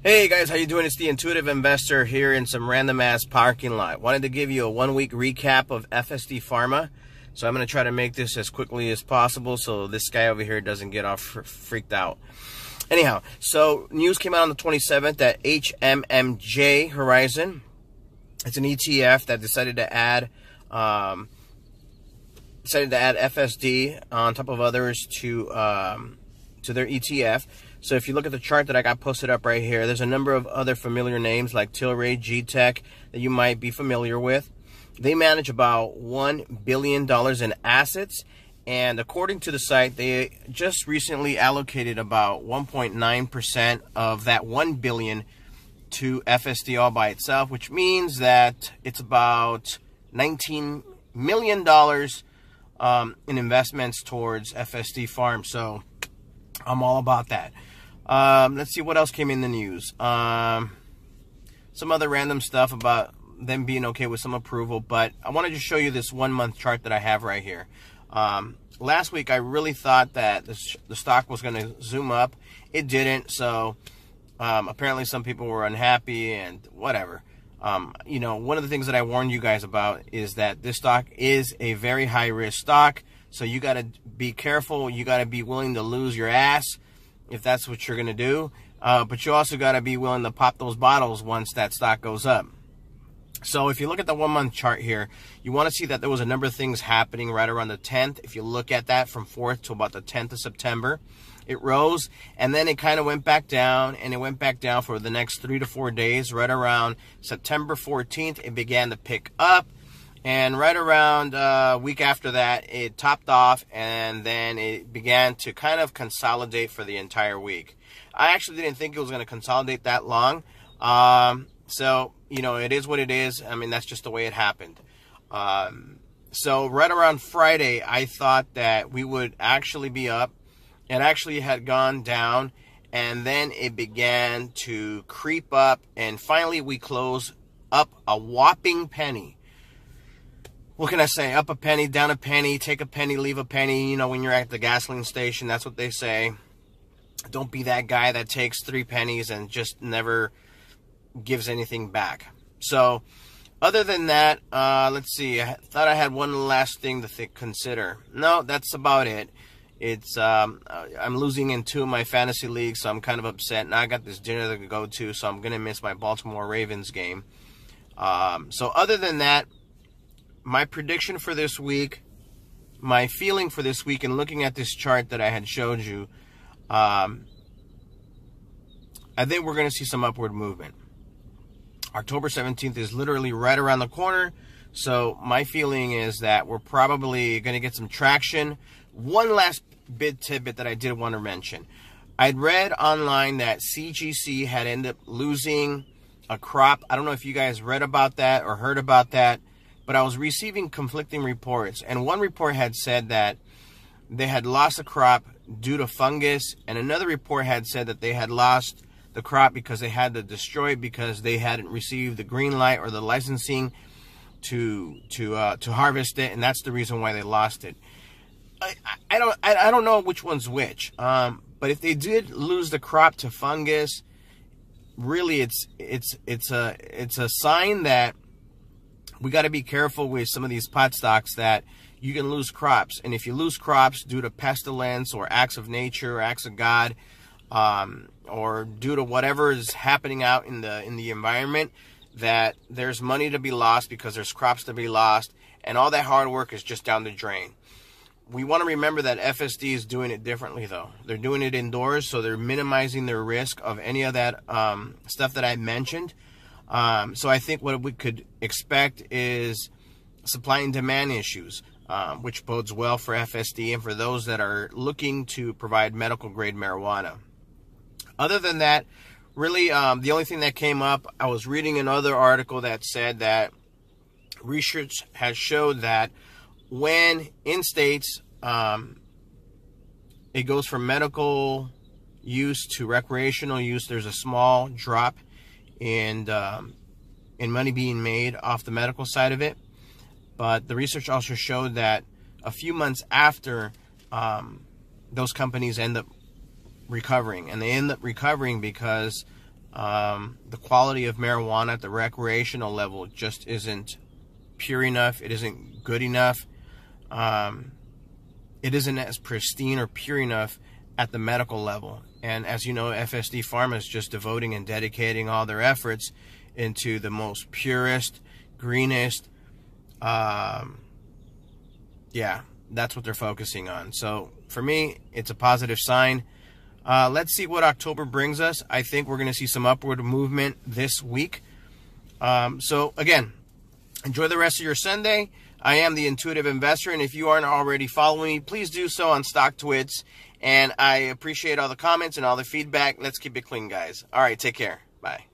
Hey guys, how you doing? It's the Intuitive Investor here in some random ass parking lot. Wanted to give you a 1 week recap of FSD PHARMA. So I'm going to try to make this as quickly as possible so this guy over here doesn't get all freaked out. Anyhow, so news came out on the 27th that HMMJ Horizon, it's an ETF that decided to add FSD on top of others to their ETF. So if you look at the chart that I got posted up right here, there's a number of other familiar names like Tilray, G-Tech that you might be familiar with. They manage about $1 billion in assets. And according to the site, they just recently allocated about 1.9% of that $1 billion to FSD all by itself, which means that it's about $19 million in investments towards FSD Farm. So I'm all about that. Let's see what else came in the news. Some other random stuff about them being okay with some approval, but I wanted to show you this 1 month chart that I have right here. Last week I really thought that the stock was going to zoom up. It didn't, so apparently some people were unhappy and whatever. You know, one of the things that I warned you guys about is that this stock is a very high risk stock, so you got to be careful. You got to be willing to lose your ass if that's what you're going to do. But you also got to be willing to pop those bottles once that stock goes up. So if you look at the 1 month chart here, you want to see that there was a number of things happening right around the 10th. If you look at that from 4th to about the 10th of September, it rose and then it kind of went back down, and it went back down for the next 3 to 4 days. Right around September 14th, it began to pick up. And right around a week after that, it topped off, and then it began to kind of consolidate for the entire week. I actually didn't think it was going to consolidate that long. So, you know, it is what it is. I mean, that's just the way it happened. So right around Friday, I thought that we would actually be up. It actually had gone down, and then it began to creep up, and finally we closed up a whopping penny. What can I say? Up a penny, down a penny, take a penny, leave a penny. You know, when you're at the gasoline station, that's what they say. Don't be that guy that takes 3 pennies and just never gives anything back. So, other than that, let's see. I thought I had one last thing to consider. No, that's about it. It's I'm losing in 2 of my fantasy leagues, so I'm kind of upset. Now I got this dinner to go to, so I'm going to miss my Baltimore Ravens game. So other than that, my prediction for this week, my feeling for this week, and looking at this chart that I had showed you, I think we're going to see some upward movement. October 17th is literally right around the corner, so my feeling is that we're probably going to get some traction. One last tidbit that I did want to mention. I'd read online that CGC had ended up losing a crop. I don't know if you guys read about that or heard about that, but I was receiving conflicting reports, and one report had said that they had lost a crop due to fungus, and another report had said that they had lost the crop because they had to destroy it because they hadn't received the green light or the licensing to harvest it, and that's the reason why they lost it. I don't know which one's which, but if they did lose the crop to fungus, really it's a sign that we got to be careful with some of these pot stocks, that you can lose crops. And if you lose crops due to pestilence or acts of nature or acts of God, or due to whatever is happening out in the environment, that there's money to be lost because there's crops to be lost, and all that hard work is just down the drain. We want to remember that FSD is doing it differently, though. They're doing it indoors, so they're minimizing their risk of any of that stuff that I mentioned. So I think what we could expect is supply and demand issues, which bodes well for FSD and for those that are looking to provide medical grade marijuana. Other than that, really, the only thing that came up, I was reading another article that said that research has showed that when in states it goes from medical use to recreational use, there's a small drop in money being made off the medical side of it. But the research also showed that a few months after, those companies end up recovering. And they end up recovering because The quality of marijuana at the recreational level just isn't pure enough. It isn't good enough. It isn't as pristine or pure enough at the medical level. And as you know, FSD PHARMA is just devoting and dedicating all their efforts into the most purest, greenest, yeah, that's what they're focusing on. So for me, it's a positive sign. Let's see what October brings us. I think we're going to see some upward movement this week. So again, enjoy the rest of your Sunday. I am the Intuitive Investor, and if you aren't already following me, please do so on StockTwits. And I appreciate all the comments and all the feedback. Let's keep it clean, guys. All right, take care. Bye.